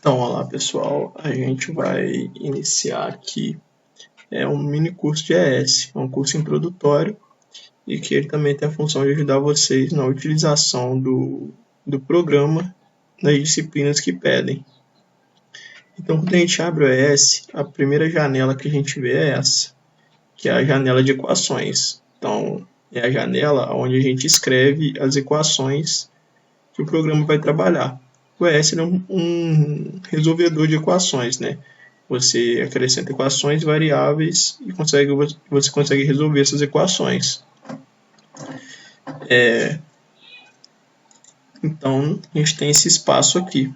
Então, olá pessoal, a gente vai iniciar aqui um mini curso de ES, um curso introdutório e que ele também tem a função de ajudar vocês na utilização do programa nas disciplinas que pedem. Então, quando a gente abre o ES, a primeira janela que a gente vê é essa, que é a janela de equações. Então, é a janela onde a gente escreve as equações que o programa vai trabalhar. O ES é um resolvedor de equações, né? Você acrescenta equações variáveis e você consegue resolver essas equações. Então, a gente tem esse espaço aqui.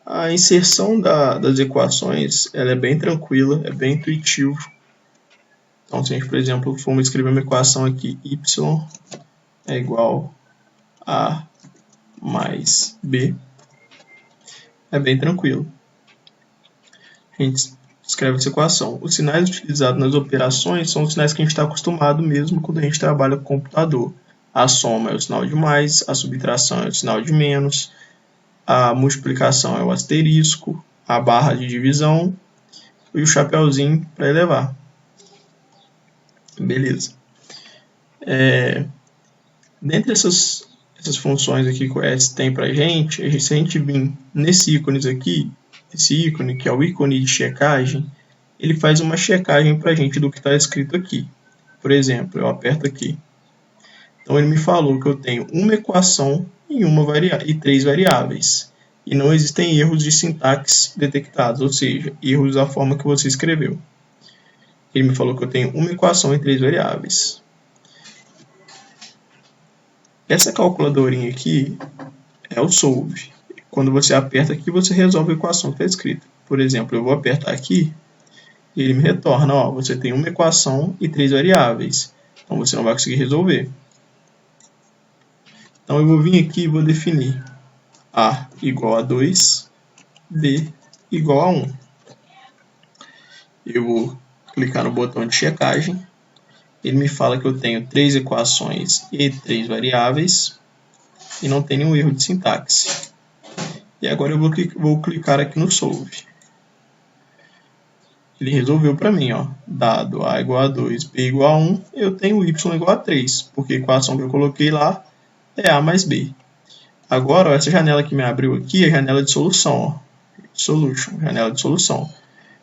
A inserção das equações ela é bem tranquila, é bem intuitivo. Então, se a gente, por exemplo, for escrever uma equação aqui, y é igual a mais b, é bem tranquilo. A gente escreve essa equação. Os sinais utilizados nas operações são os sinais que a gente está acostumado mesmo quando a gente trabalha com o computador. A soma é o sinal de mais, a subtração é o sinal de menos, a multiplicação é o asterisco, a barra de divisão e o chapeuzinho para elevar. Beleza. Dentre essas funções aqui que o ES tem para a gente, se a gente vir nesse ícone aqui, esse ícone que é o ícone de checagem, ele faz uma checagem para a gente do que está escrito aqui. Por exemplo, eu aperto aqui. Então ele me falou que eu tenho uma equação e 3 variáveis. E não existem erros de sintaxe detectados, ou seja, erros da forma que você escreveu. Ele me falou que eu tenho uma equação e 3 variáveis. Essa calculadorinha aqui é o solve. Quando você aperta aqui, você resolve a equação que está escrita. Por exemplo, eu vou apertar aqui e ele me retorna, ó, você tem uma equação e 3 variáveis. Então você não vai conseguir resolver. Então eu vou vir aqui e vou definir A igual a 2, B igual a 1. Eu vou clicar no botão de checagem. Ele me fala que eu tenho 3 equações e 3 variáveis e não tem nenhum erro de sintaxe. E agora eu vou clicar aqui no solve. Ele resolveu para mim, ó, dado A igual a 2, B igual a 1, eu tenho Y igual a 3, porque a equação que eu coloquei lá é A mais B. Agora, ó, essa janela que me abriu aqui é a janela de solução, ó, Solution, janela de solução.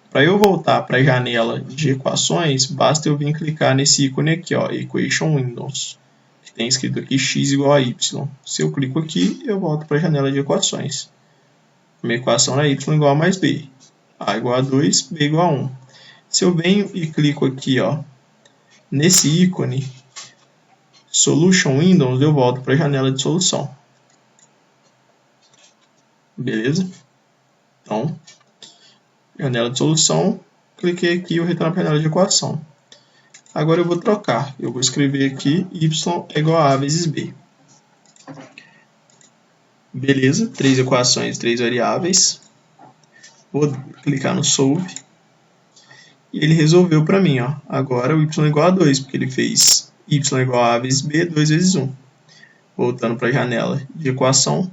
Para eu voltar para a janela de equações, basta eu vir clicar nesse ícone aqui, ó, Equation Windows, que tem escrito aqui x igual a y. Se eu clico aqui, eu volto para a janela de equações. Minha equação é y igual a mais b. A igual a 2, b igual a 1. Se eu venho e clico aqui, ó, nesse ícone, Solution Windows, eu volto para a janela de solução. Beleza? Então, janela de solução, cliquei aqui e eu retorno para a janela de equação. Agora eu vou trocar. Eu vou escrever aqui y é igual a vezes b. Beleza, 3 equações, 3 variáveis. Vou clicar no solve. E ele resolveu para mim, ó. Agora o y é igual a 2, porque ele fez y é igual a vezes b, 2 vezes 1. Voltando para a janela de equação,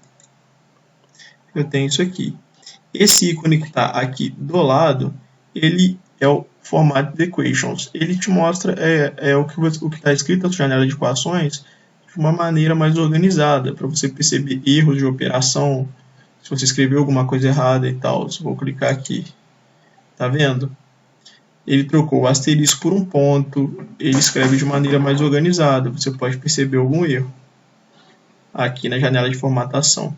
eu tenho isso aqui. Esse ícone que está aqui do lado, ele é o formato de equations. Ele te mostra o que está escrito na janela de equações de uma maneira mais organizada, para você perceber erros de operação, se você escreveu alguma coisa errada e tal. Vou clicar aqui. Tá vendo? Ele trocou o asterisco por um ponto, ele escreve de maneira mais organizada. Você pode perceber algum erro aqui na janela de formatação.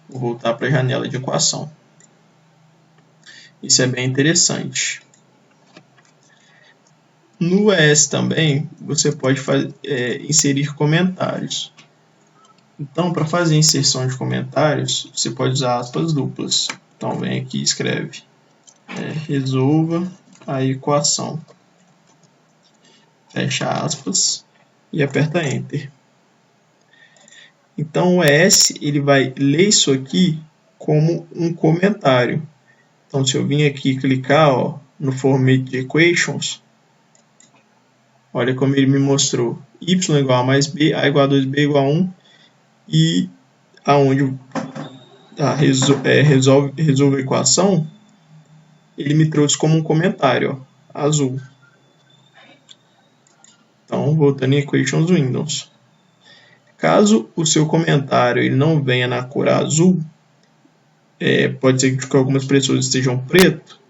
Vou voltar para a janela de equação. Isso é bem interessante. No ES também, você pode inserir comentários. Então, para fazer inserção de comentários, você pode usar aspas duplas. Então, vem aqui e escreve resolva a equação. Fecha aspas e aperta Enter. Então, o ES ele vai ler isso aqui como um comentário. Então, se eu vir aqui e clicar, ó, no Format de Equations, olha como ele me mostrou y igual a mais b, a igual a 2b igual a 1, e aonde resolve a equação, ele me trouxe como um comentário, ó, azul. Então, voltando em Equations Windows. Caso o seu comentário ele não venha na cor azul, pode ser que algumas pessoas estejam preto,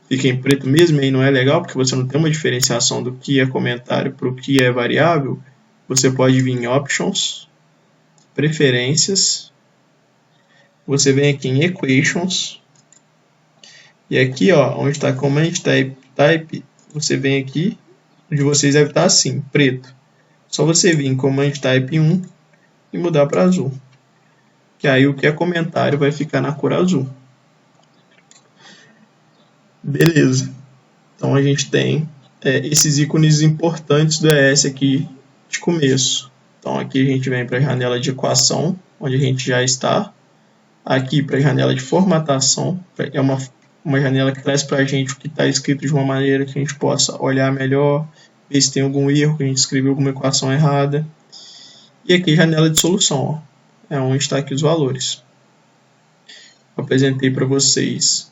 fiquem preto mesmo, e aí não é legal, porque você não tem uma diferenciação do que é comentário para o que é variável. Você pode vir em Options, Preferências, você vem aqui em Equations, e aqui, ó, onde está Command Type, você vem aqui, onde vocês deve estar assim, preto. Só você vir em Command Type 1 e mudar para azul. Que aí o que é comentário vai ficar na cor azul. Beleza. Então a gente tem esses ícones importantes do ES aqui de começo. Então aqui a gente vem para a janela de equação, onde a gente já está. Aqui para a janela de formatação, é uma janela que traz para a gente o que está escrito de uma maneira que a gente possa olhar melhor, ver se tem algum erro, que a gente escreveu alguma equação errada. E aqui janela de solução, ó, é onde está aqui os valores. Eu apresentei para vocês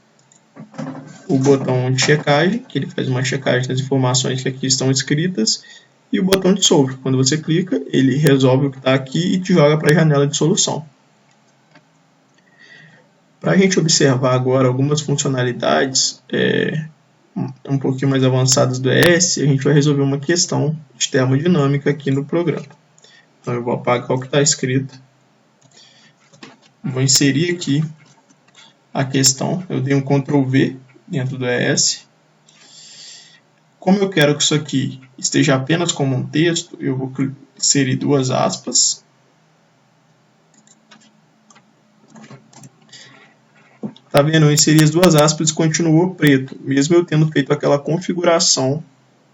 o botão de checagem, que ele faz uma checagem das informações que aqui estão escritas, e o botão de solve. Quando você clica, ele resolve o que está aqui e te joga para a janela de solução. Para a gente observar agora algumas funcionalidades um pouquinho mais avançadas do ES, a gente vai resolver uma questão de termodinâmica aqui no programa. Então eu vou apagar o que está escrito, vou inserir aqui a questão, eu dei um Ctrl V dentro do ES. Como eu quero que isso aqui esteja apenas como um texto, eu vou inserir duas aspas. Tá vendo? Eu inseri as duas aspas e continuou preto, mesmo eu tendo feito aquela configuração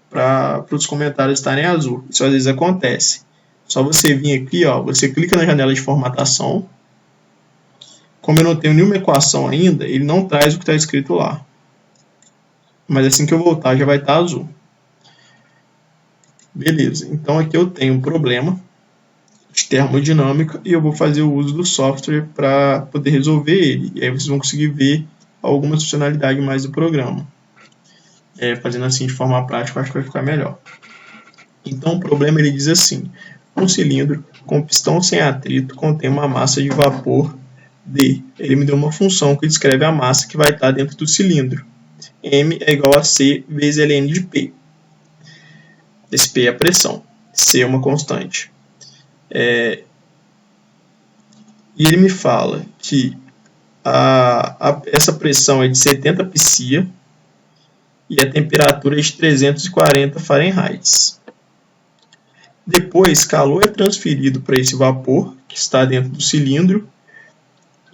para os comentários estarem azul. Isso às vezes acontece. Só você vir aqui, ó, você clica na janela de formatação. Como eu não tenho nenhuma equação ainda, ele não traz o que está escrito lá. Mas assim que eu voltar já vai estar azul. Beleza, então aqui eu tenho um problema de termodinâmica e eu vou fazer o uso do software para poder resolver ele. E aí vocês vão conseguir ver algumas funcionalidades mais do programa. Fazendo assim de forma prática, acho que vai ficar melhor. Então o problema ele diz assim: um cilindro com pistão sem atrito contém uma massa de vapor D. Ele me deu uma função que descreve a massa que vai estar dentro do cilindro. M é igual a C vezes ln de P. Esse P é a pressão, C é uma constante. E ele me fala que essa pressão é de 70 psia e a temperatura é de 340 Fahrenheit. Depois, calor é transferido para esse vapor que está dentro do cilindro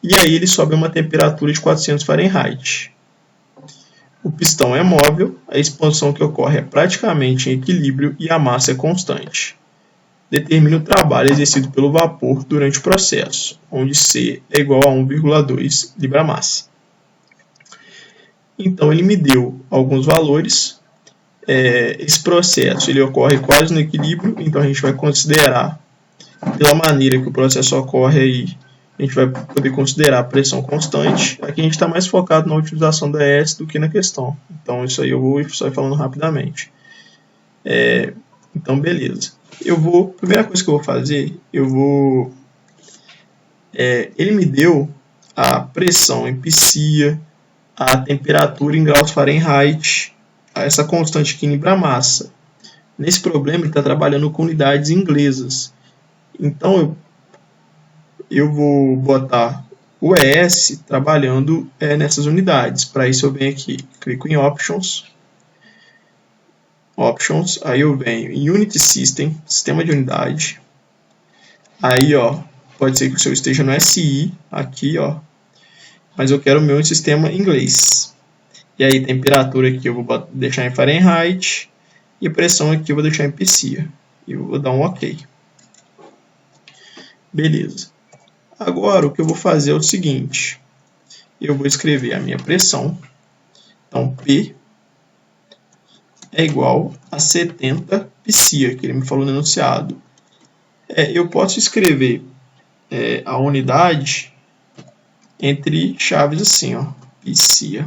e aí ele sobe a uma temperatura de 400 Fahrenheit. O pistão é móvel, a expansão que ocorre é praticamente em equilíbrio e a massa é constante. Determine o trabalho exercido pelo vapor durante o processo, onde C é igual a 1,2 libra-massa. Então ele me deu alguns valores. Esse processo ele ocorre quase no equilíbrio, então a gente vai considerar, pela maneira que o processo ocorre aí, a gente vai poder considerar a pressão constante. Aqui a gente está mais focado na utilização da ES do que na questão. Então isso aí eu vou só ir falando rapidamente. Então beleza. A primeira coisa que eu vou fazer, ele me deu a pressão em psia, a temperatura em graus Fahrenheit, essa constante aqui em libra-massa. Nesse problema ele está trabalhando com unidades inglesas. Então eu vou botar o ES trabalhando nessas unidades. Para isso eu venho aqui, clico em Options, aí eu venho em Unit System, sistema de unidade. Aí ó, pode ser que o seu esteja no SI, aqui ó, mas eu quero o meu sistema em inglês. E aí temperatura aqui eu vou deixar em Fahrenheit e pressão aqui eu vou deixar em psia. E eu vou dar um OK. Beleza. Agora o que eu vou fazer é o seguinte, eu vou escrever a minha pressão, então P é igual a 70 psia, que ele me falou no enunciado. Eu posso escrever a unidade entre chaves assim, ó, piscia.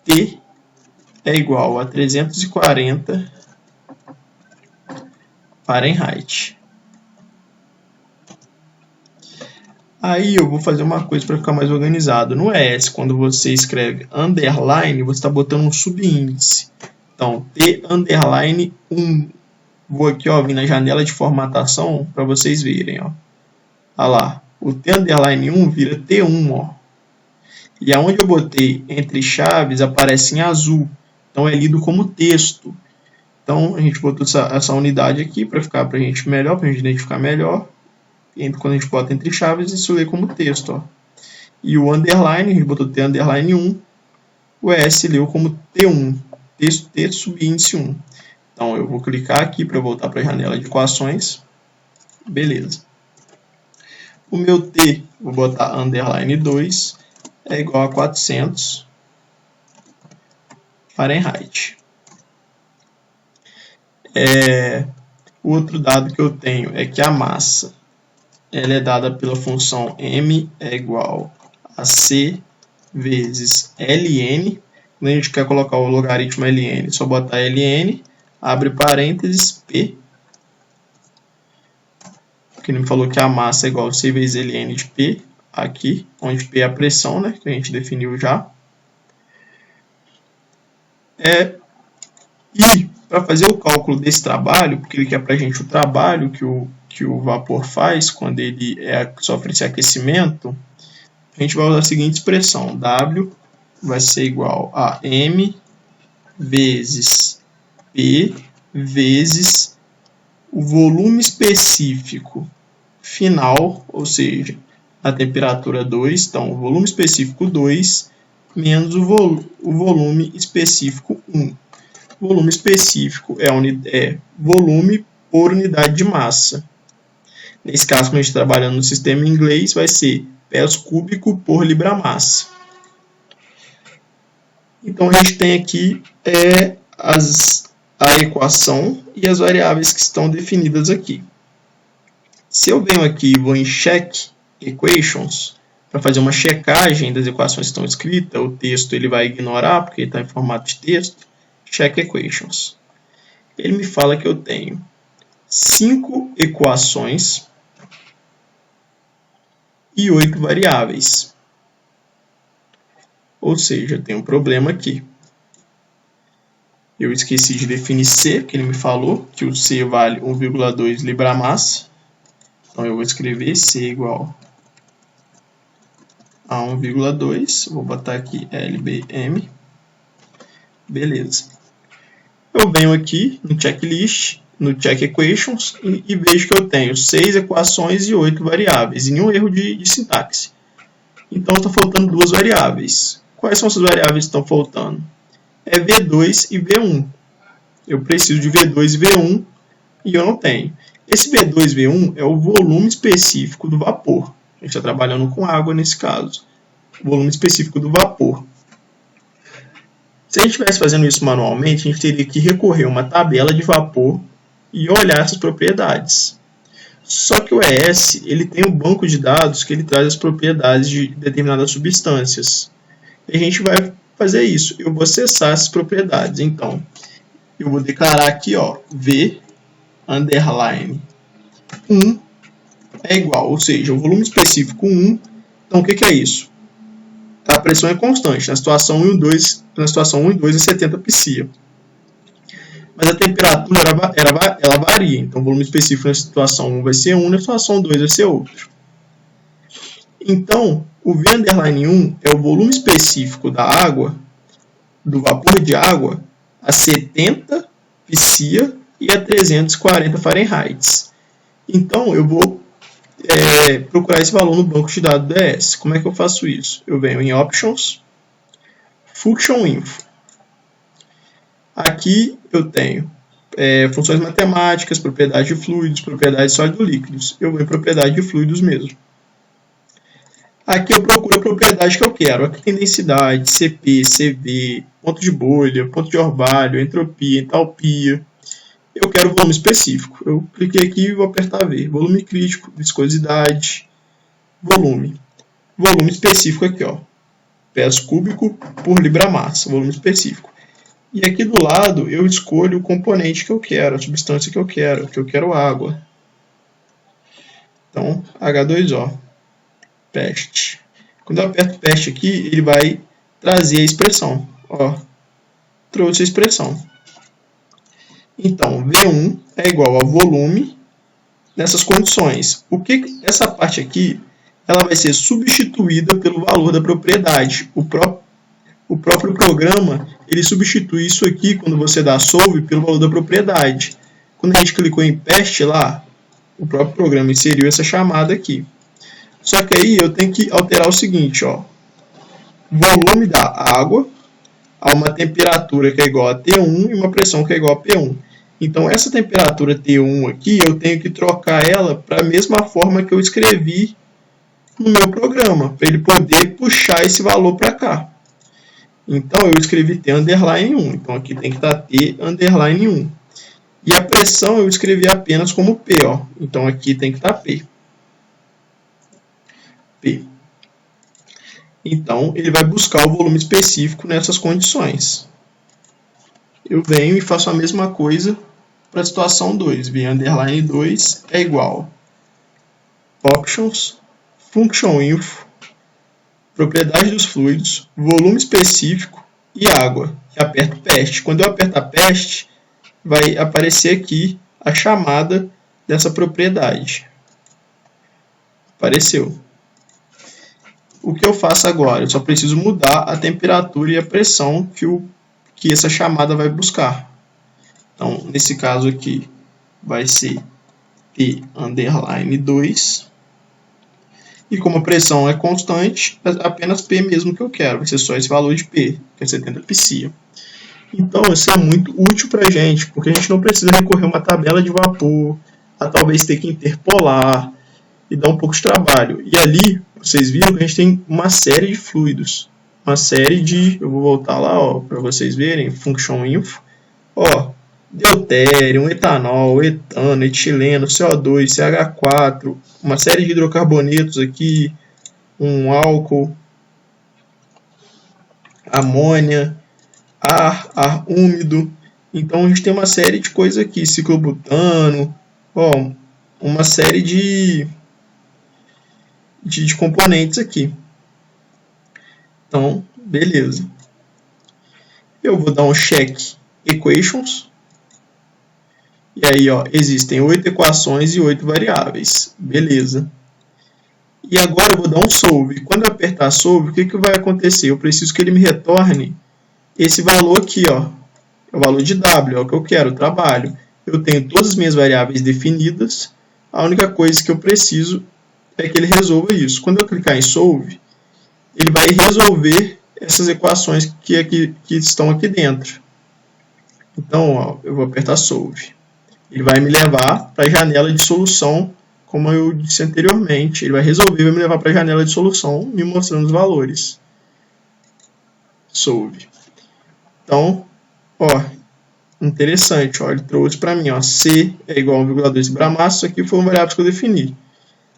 T é igual a 340 Fahrenheit. Aí eu vou fazer uma coisa para ficar mais organizado. No ES, quando você escreve underline, você está botando um subíndice. Então, T underline 1. Vou aqui, ó, vir na janela de formatação para vocês verem, ó. Olha lá, o T underline 1 vira T1, ó. E aonde eu botei entre chaves aparece em azul. Então é lido como texto. Então a gente botou essa unidade aqui para ficar para a gente melhor, para a gente identificar melhor. E quando a gente bota entre chaves, isso lê como texto, ó. E o underline, a gente botou T underline 1. O S leu como T1. Texto subíndice 1. Então eu vou clicar aqui para voltar para a janela de equações. Beleza. O meu T, vou botar underline 2, é igual a 400 Fahrenheit. O outro dado que eu tenho é que a massa ela é dada pela função m é igual a c vezes ln. Quando a gente quer colocar o logaritmo ln, é só botar ln, abre parênteses, p. Porque ele me falou que a massa é igual a c vezes ln de p, aqui, onde p é a pressão, né, que a gente definiu já. E para fazer o cálculo desse trabalho, porque ele quer para a gente o trabalho que o vapor faz quando ele sofre esse aquecimento, a gente vai usar a seguinte expressão: W vai ser igual a M vezes P vezes o volume específico final, ou seja, a temperatura 2, então o volume específico 2 menos o volume específico 1. O volume específico é volume por unidade de massa. Nesse caso, quando a gente está trabalhando no sistema inglês, vai ser pés cúbico por libra-massa. Então, a gente tem aqui a equação e as variáveis que estão definidas aqui. Se eu venho aqui e vou em Check Equations, para fazer uma checagem das equações que estão escritas, o texto ele vai ignorar, porque ele está em formato de texto. Check Equations. Ele me fala que eu tenho 5 equações e 8 variáveis. Ou seja, eu tenho um problema aqui. Eu esqueci de definir C, que ele me falou, que o C vale 1,2 libra-massa. Então eu vou escrever C igual a 1,2. Vou botar aqui LBM. Beleza. Eu venho aqui no checklist, no check equations, e vejo que eu tenho 6 equações e 8 variáveis, e nenhum erro de sintaxe. Então está faltando 2 variáveis. Quais são essas variáveis que estão faltando? É V2 e V1. Eu preciso de V2 e V1 e eu não tenho. Esse V2 e V1 é o volume específico do vapor. A gente está trabalhando com água nesse caso. O volume específico do vapor. Se a gente estivesse fazendo isso manualmente, a gente teria que recorrer a uma tabela de vapor e olhar essas propriedades. Só que o ES ele tem um banco de dados que ele traz as propriedades de determinadas substâncias. E a gente vai fazer isso. Eu vou acessar essas propriedades. Então, eu vou declarar aqui, ó, V underline 1 é igual, ou seja, o volume específico 1. Então, o que é isso? A pressão é constante. Na situação 1 e 2, é 70 psia. Mas a temperatura ela varia. Então, o volume específico na situação 1 vai ser 1, na situação 2 vai ser outro. Então, o V underline 1 é o volume específico da água, do vapor de água, a 70 psia e a 340 Fahrenheit. Então, eu vou procurar esse valor no banco de dados do ES. Como é que eu faço isso? Eu venho em Options, Function Info. Aqui eu tenho funções matemáticas, propriedades de fluidos, propriedades de sólido-líquidos. Eu vou em propriedade de fluidos mesmo. Aqui eu procuro a propriedade que eu quero. Aqui tem densidade, CP, CV, ponto de bolha, ponto de orvalho, entropia, entalpia. Eu quero volume específico. Eu cliquei aqui e vou apertar V. Volume crítico, viscosidade, volume. Volume específico aqui, ó. Pés cúbico por libra-massa, volume específico. E aqui do lado eu escolho o componente que eu quero, a substância que eu quero água. Então, H2O, PEST. Quando eu aperto PEST aqui, ele vai trazer a expressão. Ó, trouxe a expressão. Então, V1 é igual a volume nessas condições. Essa parte aqui, ela vai ser substituída pelo valor da propriedade. O próprio programa, ele substitui isso aqui, quando você dá solve, pelo valor da propriedade. Quando a gente clicou em PEST lá, o próprio programa inseriu essa chamada aqui. Só que aí eu tenho que alterar o seguinte, ó. Volume da água a uma temperatura que é igual a T1 e uma pressão que é igual a P1. Então, essa temperatura T1 aqui, eu tenho que trocar ela para a mesma forma que eu escrevi no meu programa, para ele poder puxar esse valor para cá. Então, eu escrevi T underline 1. Então, aqui tem que estar T underline 1. E a pressão eu escrevi apenas como P, ó. Então, aqui tem que estar P. P. Então, ele vai buscar o volume específico nessas condições. Eu venho e faço a mesma coisa para a situação 2. V underline 2 é igual options, function info, propriedade dos fluidos, volume específico e água. E aperto PEST. Quando eu apertar PEST, vai aparecer aqui a chamada dessa propriedade. Apareceu. O que eu faço agora? Eu só preciso mudar a temperatura e a pressão que essa chamada vai buscar. Então, nesse caso aqui, vai ser T underline 2. E como a pressão é constante, é apenas P mesmo que eu quero. Vai ser só esse valor de P, que é 70 psia. Então, isso é muito útil para a gente, porque a gente não precisa recorrer a uma tabela de vapor, a talvez ter que interpolar e dar um pouco de trabalho. E ali, vocês viram que a gente tem uma série de fluidos. Uma série de... Eu vou voltar lá para vocês verem. Function info. Ó, deutério, etanol, etano, etileno, CO2, CH4. Uma série de hidrocarbonetos aqui. Um álcool. Amônia. Ar úmido. Então a gente tem uma série de coisas aqui. Ciclobutano. Ó, uma série de componentes aqui. Então, beleza. Eu vou dar um check equations. E aí, ó, existem 8 equações e 8 variáveis. Beleza. E agora eu vou dar um solve. Quando eu apertar solve, o que vai acontecer? Eu preciso que ele me retorne esse valor aqui, ó. É o valor de W, é o que eu quero, o trabalho. Eu tenho todas as minhas variáveis definidas. A única coisa que eu preciso é que ele resolva isso. Quando eu clicar em solve, ele vai resolver essas equações que estão aqui dentro. Então, ó, eu vou apertar solve. Ele vai me levar para a janela de solução, como eu disse anteriormente. Ele vai resolver e vai me levar para a janela de solução, me mostrando os valores. Solve. Então, ó, interessante, ó, ele trouxe para mim, ó, C é igual a 1,2 libra-massa. Isso aqui foi uma variável que eu defini.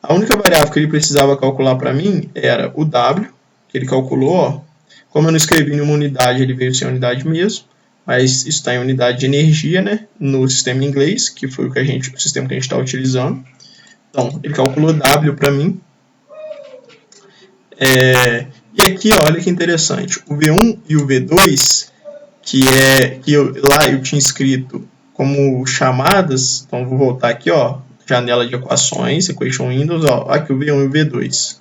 A única variável que ele precisava calcular para mim era o W, que ele calculou, ó. Como eu não escrevi em uma unidade, ele veio sem unidade mesmo, mas isso está em unidade de energia, né, no sistema em inglês, que foi o sistema que a gente está utilizando. Então, ele calculou W para mim. E aqui, ó, olha que interessante, o V1 e o V2, lá eu tinha escrito como chamadas, então eu vou voltar aqui, ó, janela de equações, equation windows, ó, aqui o V1 e o V2.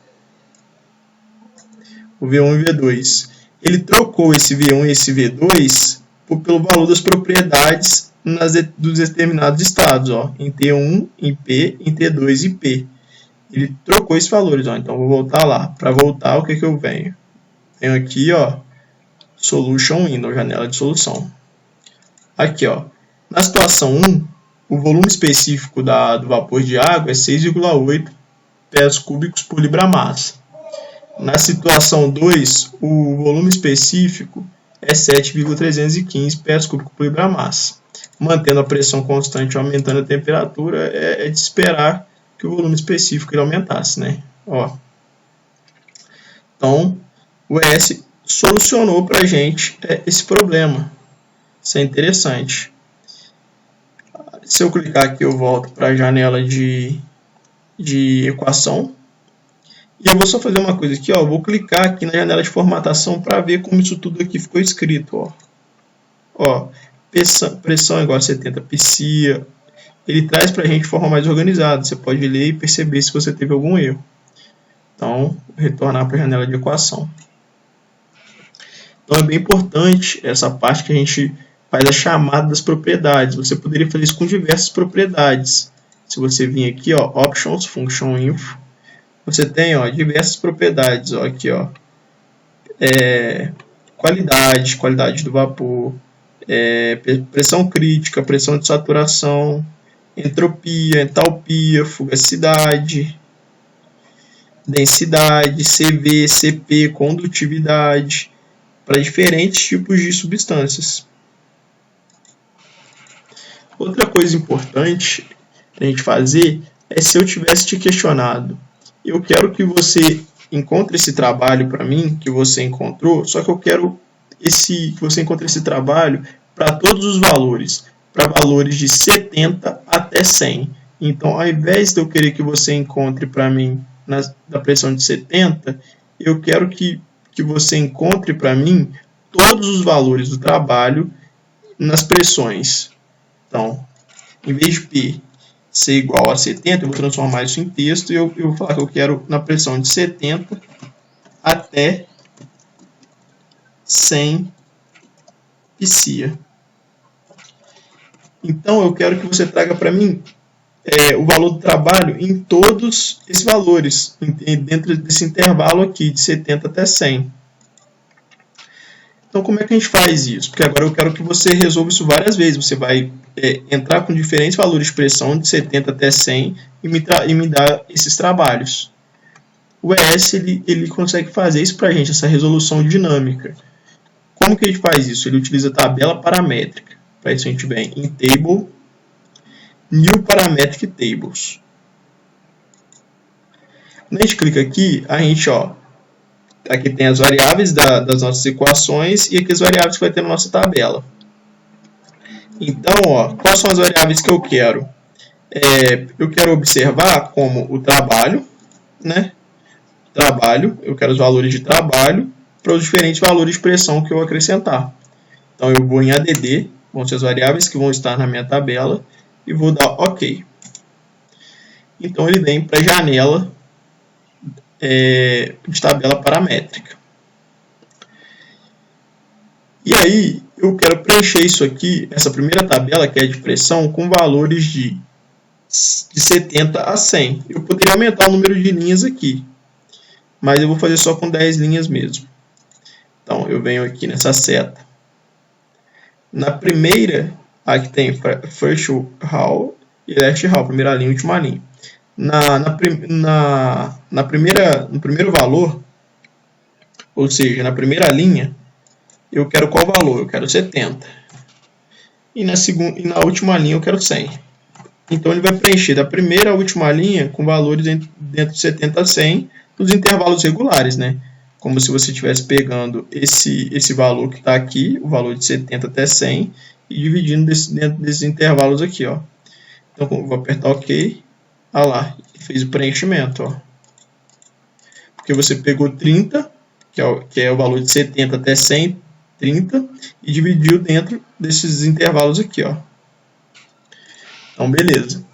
O V1 e o V2. Ele trocou esse V1 e esse V2 pelo valor das propriedades dos determinados estados, ó, em T1, em P, em T2 e P. Ele trocou esses valores, ó, então eu vou voltar lá. Para voltar, o que eu venho? Venho aqui, ó, Solution Window, janela de solução. Aqui, ó, na situação 1, o volume específico do vapor de água é 6,8 pés cúbicos por libra-massa. Na situação 2, o volume específico é 7,315 pés cúbicos por libra-massa. Mantendo a pressão constante e aumentando a temperatura, é de esperar que o volume específico ele aumentasse, né? Ó, Então, o ES solucionou para a gente esse problema. Isso é interessante. Se eu clicar aqui, eu volto para a janela de equação. E eu vou só fazer uma coisa aqui, ó. Eu vou clicar aqui na janela de formatação para ver como isso tudo aqui ficou escrito, ó. Ó, pressão igual a 70 psia. Ele traz para a gente de forma mais organizada. Você pode ler e perceber se você teve algum erro. Então, vou retornar para a janela de equação. Então, é bem importante essa parte que a gente faz a chamada das propriedades. Você poderia fazer isso com diversas propriedades. Se você vir aqui, ó, Options, Function Info, você tem, ó, diversas propriedades. Ó, aqui, ó, qualidade do vapor, pressão crítica, pressão de saturação, entropia, entalpia, fugacidade, densidade, CV, CP, condutividade, para diferentes tipos de substâncias. Outra coisa importante a gente fazer é, se eu tivesse te questionado, eu quero que você encontre esse trabalho para mim, que você encontrou, só que eu quero que você encontre esse trabalho para todos os valores, para valores de 70 até 100. Então, ao invés de eu querer que você encontre para mim da pressão de 70, eu quero que você encontre para mim todos os valores do trabalho nas pressões. Então, em vez de P ser igual a 70, eu vou transformar isso em texto e eu vou falar que eu quero na pressão de 70 até 100 psia. Então, eu quero que você traga para mim o valor do trabalho em todos esses valores, dentro desse intervalo aqui, de 70 até 100. Então, como é que a gente faz isso? Porque agora eu quero que você resolva isso várias vezes. Você vai entrar com diferentes valores de pressão, de 70 até 100, e me dar esses trabalhos. O ES ele consegue fazer isso para a gente, essa resolução dinâmica. Como que a gente faz isso? Ele utiliza tabela paramétrica. Para isso a gente vem em Table, New Parametric Tables. Quando a gente clica aqui, a gente, ó, aqui tem as variáveis das nossas equações e aqui as variáveis que vai ter na nossa tabela. Então, ó, quais são as variáveis que eu quero? Eu quero observar como o trabalho, né? Trabalho, eu quero os valores de trabalho para os diferentes valores de pressão que eu acrescentar. Então, eu vou em ADD, vão ser as variáveis que vão estar na minha tabela, e vou dar OK. Então, ele vem para a janela de tabela paramétrica. E aí, eu quero preencher isso aqui, essa primeira tabela, que é de pressão, com valores de 70 a 100. Eu poderia aumentar o número de linhas aqui, mas eu vou fazer só com 10 linhas mesmo. Então, eu venho aqui nessa seta. Na primeira, aqui tem first row e last row, primeira linha e última linha. No primeiro valor, ou seja, na primeira linha, eu quero qual valor? Eu quero 70. E na última linha eu quero 100. Então ele vai preencher da primeira à última linha com valores dentro de 70 a 100 nos intervalos regulares, né? Como se você estivesse pegando esse valor que está aqui, o valor de 70 até 100, e dividindo dentro desses intervalos aqui, ó. Então eu vou apertar OK. Olha lá, fez o preenchimento, ó. Porque você pegou 30, que é o valor de 70 até 100, 30, e dividiu dentro desses intervalos aqui, ó. Então, beleza.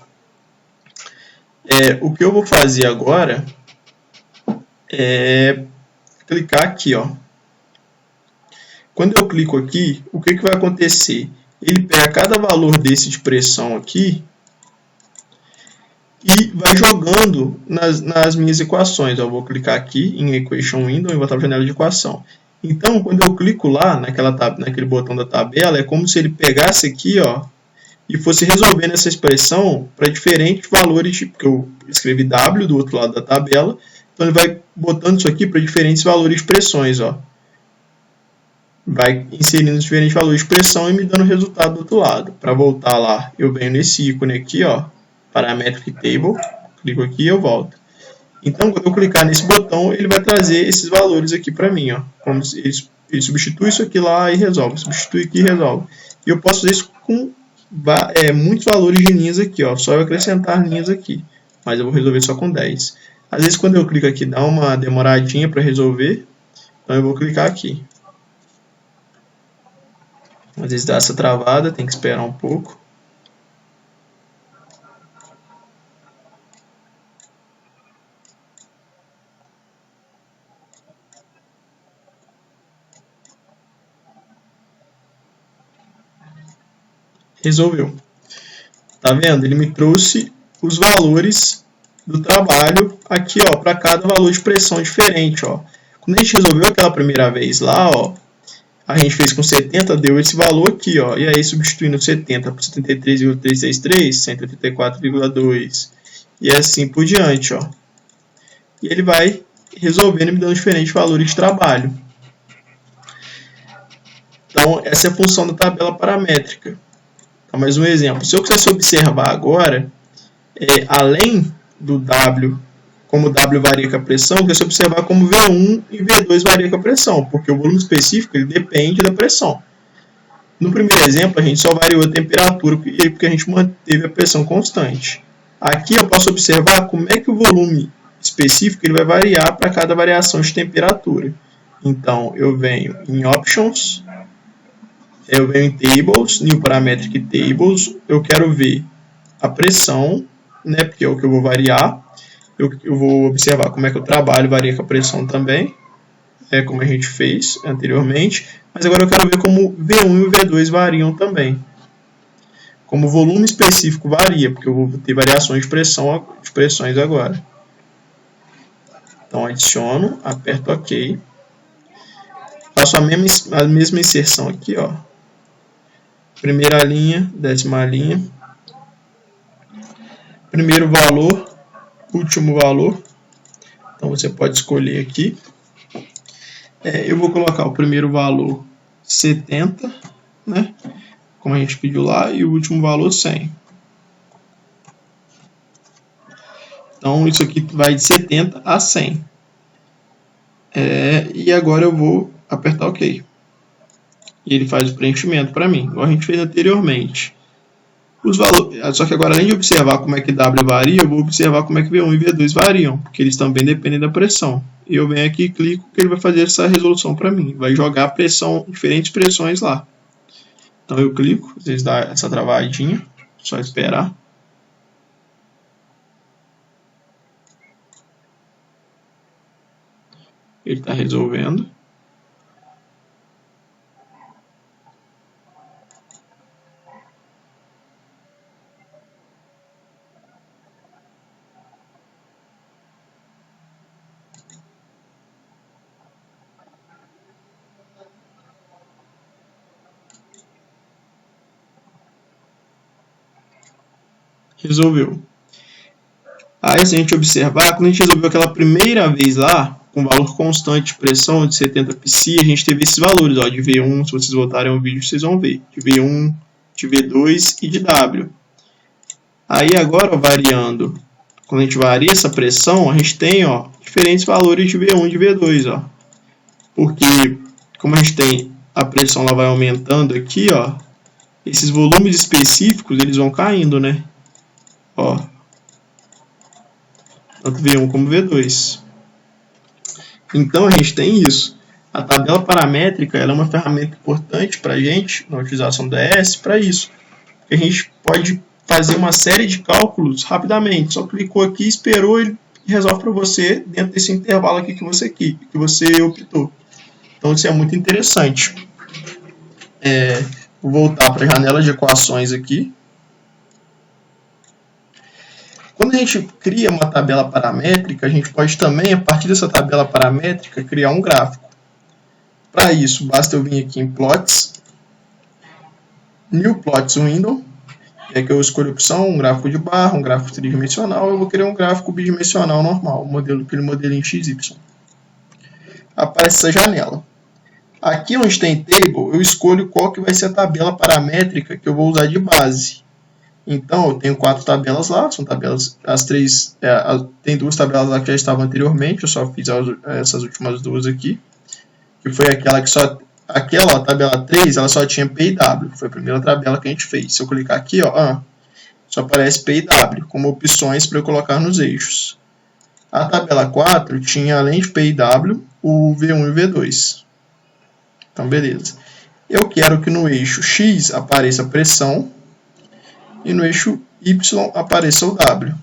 O que eu vou fazer agora é clicar aqui, ó. Quando eu clico aqui, o que vai acontecer? Ele pega cada valor desse de pressão aqui e vai jogando nas minhas equações. Eu vou clicar aqui em Equation Window e vou botar a janela de equação. Então, quando eu clico lá naquele botão da tabela, é como se ele pegasse aqui, ó, e fosse resolvendo essa expressão para diferentes valores, porque eu escrevi W do outro lado da tabela, então ele vai botando isso aqui para diferentes valores de pressões, ó. Vai inserindo os diferentes valores de pressão e me dando o resultado do outro lado. Para voltar lá, eu venho nesse ícone aqui, ó, Parametric Table, clico aqui e eu volto. Então, quando eu clicar nesse botão, ele vai trazer esses valores aqui para mim, ó. Como ele substitui isso aqui lá e resolve, substitui aqui e resolve. E eu posso fazer isso com muitos valores de linhas aqui, ó. Só eu acrescentar linhas aqui, mas eu vou resolver só com 10. Às vezes, quando eu clico aqui, dá uma demoradinha para resolver, então eu vou clicar aqui. Às vezes dá essa travada, tem que esperar um pouco. Resolveu. Tá vendo? Ele me trouxe os valores do trabalho aqui, ó, para cada valor de pressão diferente, ó. Quando a gente resolveu aquela primeira vez lá, ó, a gente fez com 70, deu esse valor aqui, ó. E aí, substituindo 70 por 73,363, 184,2. E assim por diante, ó. E ele vai resolvendo e me dando diferentes valores de trabalho. Então, essa é a função da tabela paramétrica. Então, mais um exemplo. Se eu quisesse observar agora, além do W, como o W varia com a pressão, eu quisesse observar como V1 e V2 varia com a pressão, porque o volume específico ele depende da pressão. No primeiro exemplo, a gente só variou a temperatura porque a gente manteve a pressão constante. Aqui eu posso observar como é que o volume específico ele vai variar para cada variação de temperatura. Então, eu venho em Options, eu venho em Tables, New Parametric Tables, eu quero ver a pressão, né, porque é o que eu vou variar. Eu vou observar como é que o trabalho varia com a pressão também, como a gente fez anteriormente. Mas agora eu quero ver como V1 e o V2 variam também. Como o volume específico varia, porque eu vou ter variações de pressões agora. Então, adiciono, aperto OK. Faço a mesma inserção aqui, ó. Primeira linha, décima linha. Primeiro valor, último valor. Então, você pode escolher aqui. Eu vou colocar o primeiro valor 70, né? Como a gente pediu lá, e o último valor 100. Então, isso aqui vai de 70 a 100. E agora eu vou apertar OK. E ele faz o preenchimento para mim, igual a gente fez anteriormente. Os valores, só que agora, além de observar como é que W varia, eu vou observar como é que V1 e V2 variam, porque eles também dependem da pressão. E eu venho aqui e clico que ele vai fazer essa resolução para mim. Vai jogar pressão, diferentes pressões lá. Então eu clico, às vezes dá essa travadinha, só esperar. Ele está resolvendo. Resolveu. Aí, se a gente observar, quando a gente resolveu aquela primeira vez lá, com valor constante de pressão de 70 psi, a gente teve esses valores, ó, de V1, se vocês voltarem ao vídeo, vocês vão ver, de V1, de V2 e de W. Aí agora, ó, variando, quando a gente varia essa pressão, a gente tem, ó, diferentes valores de V1 e de V2, ó. Porque, como a gente tem, a pressão ela vai aumentando aqui, ó, esses volumes específicos, eles vão caindo, né? Ó, tanto V1 como V2. Então, a gente tem isso. A tabela paramétrica ela é uma ferramenta importante para a gente, na utilização do ES, para isso. A gente pode fazer uma série de cálculos rapidamente. Só clicou aqui, esperou, ele resolve para você dentro desse intervalo aqui que você optou. Então, isso é muito interessante. Vou voltar para a janela de equações aqui. Quando a gente cria uma tabela paramétrica, a gente pode também, a partir dessa tabela paramétrica, criar um gráfico. Para isso, basta eu vir aqui em Plots, New Plots Window, é que eu escolho a opção, um gráfico de barra, um gráfico tridimensional, eu vou criar um gráfico bidimensional normal, aquele modelinho XY. Aparece essa janela. Aqui onde tem Table, eu escolho qual que vai ser a tabela paramétrica que eu vou usar de base. Então, eu tenho 4 tabelas lá, são tabelas, as três, tem 2 tabelas lá que já estavam anteriormente, eu só fiz essas últimas 2 aqui, que foi aquela que só, aquela, ó, tabela 3, ela só tinha P e W, foi a primeira tabela que a gente fez. Se eu clicar aqui, ó, só aparece P e W, como opções para eu colocar nos eixos. A tabela 4 tinha, além de P e W, o V1 e o V2. Então, beleza. Eu quero que no eixo X apareça a pressão, e no eixo Y apareça o W.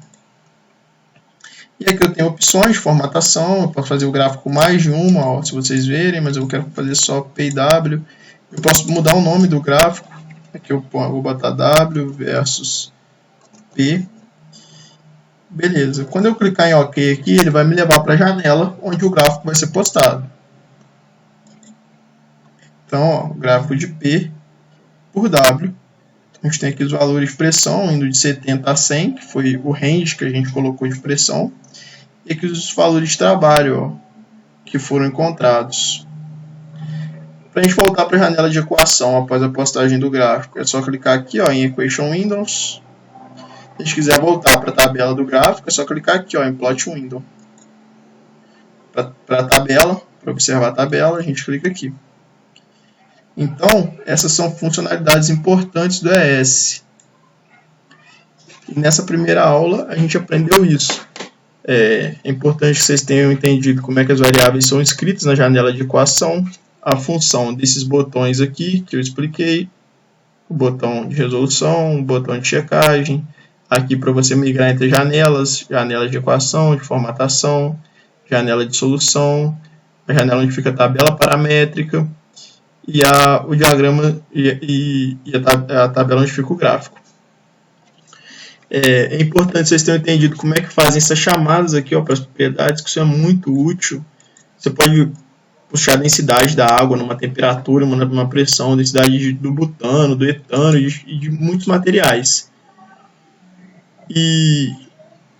E aqui eu tenho opções de formatação, eu posso fazer o gráfico mais de uma, ó, se vocês verem, mas eu quero fazer só P e W. Eu posso mudar o nome do gráfico, aqui eu vou botar W versus P. Beleza, quando eu clicar em OK aqui, ele vai me levar para a janela onde o gráfico vai ser postado. Então, ó, o gráfico de P por W. A gente tem aqui os valores de pressão, indo de 70 a 100, que foi o range que a gente colocou de pressão. E aqui os valores de trabalho, ó, que foram encontrados. Para a gente voltar para a janela de equação após a postagem do gráfico, é só clicar aqui, ó, em Equation Windows. Se a gente quiser voltar para a tabela do gráfico, é só clicar aqui, ó, em Plot Window. Para a tabela, para observar a tabela, a gente clica aqui. Então, essas são funcionalidades importantes do ES. E nessa primeira aula, a gente aprendeu isso. É importante que vocês tenham entendido como é que as variáveis são escritas na janela de equação, a função desses botões aqui, que eu expliquei, o botão de resolução, o botão de checagem, aqui para você migrar entre janelas, janela de equação, de formatação, janela de solução, a janela onde fica a tabela paramétrica, e o diagrama e a tabela onde fica o gráfico. É importante vocês tenham entendido como é que fazem essas chamadas aqui para as propriedades, que isso é muito útil. Você pode puxar a densidade da água numa temperatura, numa pressão, densidade do butano, do etano e de muitos materiais. E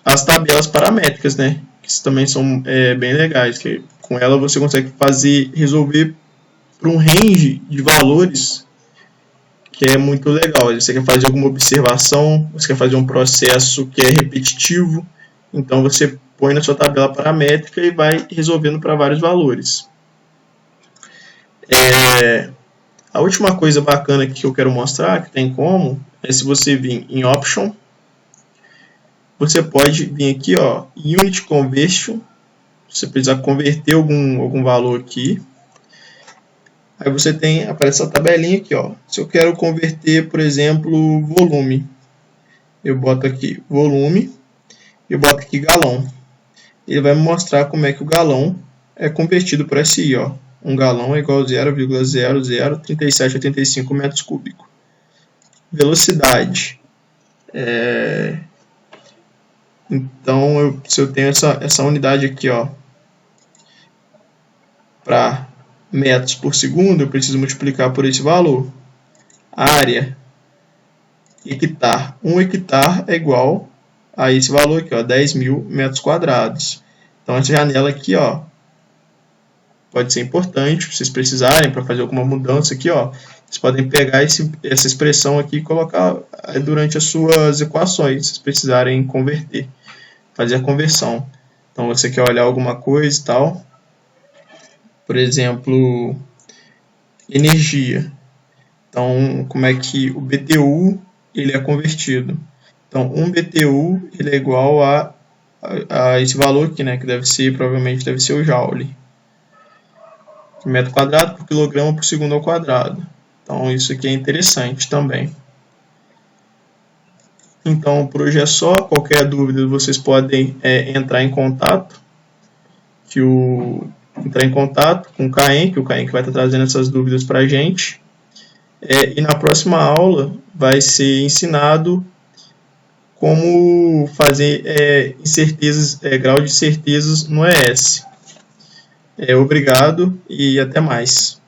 as tabelas paramétricas, né, que também são bem legais, que com ela você consegue resolver para um range de valores que é muito legal. Você quer fazer alguma observação, você quer fazer um processo que é repetitivo, então você põe na sua tabela paramétrica e vai resolvendo para vários valores. A última coisa bacana aqui que eu quero mostrar, que tem como, é se você vir em Option, você pode vir aqui, ó, Unit Conversion, você precisar converter algum valor aqui. Aí você aparece essa tabelinha aqui, ó. Se eu quero converter, por exemplo, volume, eu boto aqui volume, eu boto aqui galão. Ele vai me mostrar como é que o galão é convertido para SI, ó. Um galão é igual a 0,003785 metros cúbicos. Velocidade. Então, se eu tenho essa unidade aqui, ó, para metros por segundo, eu preciso multiplicar por esse valor. Área, hectare. 1 hectare é igual a esse valor aqui, ó, 10.000 metros quadrados. Então, essa janela aqui, ó, pode ser importante, se vocês precisarem para fazer alguma mudança aqui, ó, vocês podem pegar essa expressão aqui e colocar durante as suas equações, se vocês precisarem converter, fazer a conversão. Então, você quer olhar alguma coisa e tal, por exemplo, energia. Então, como é que o BTU ele é convertido? Então, 1 BTU ele é igual a esse valor aqui, né, que provavelmente deve ser o joule. Metro quadrado por quilograma por segundo ao quadrado. Então, isso aqui é interessante também. Então, por hoje é só. Qualquer dúvida, vocês podem entrar em contato com o Caen, que o Caen vai estar trazendo essas dúvidas para a gente. E na próxima aula vai ser ensinado como fazer grau de certezas no ES. Obrigado e até mais.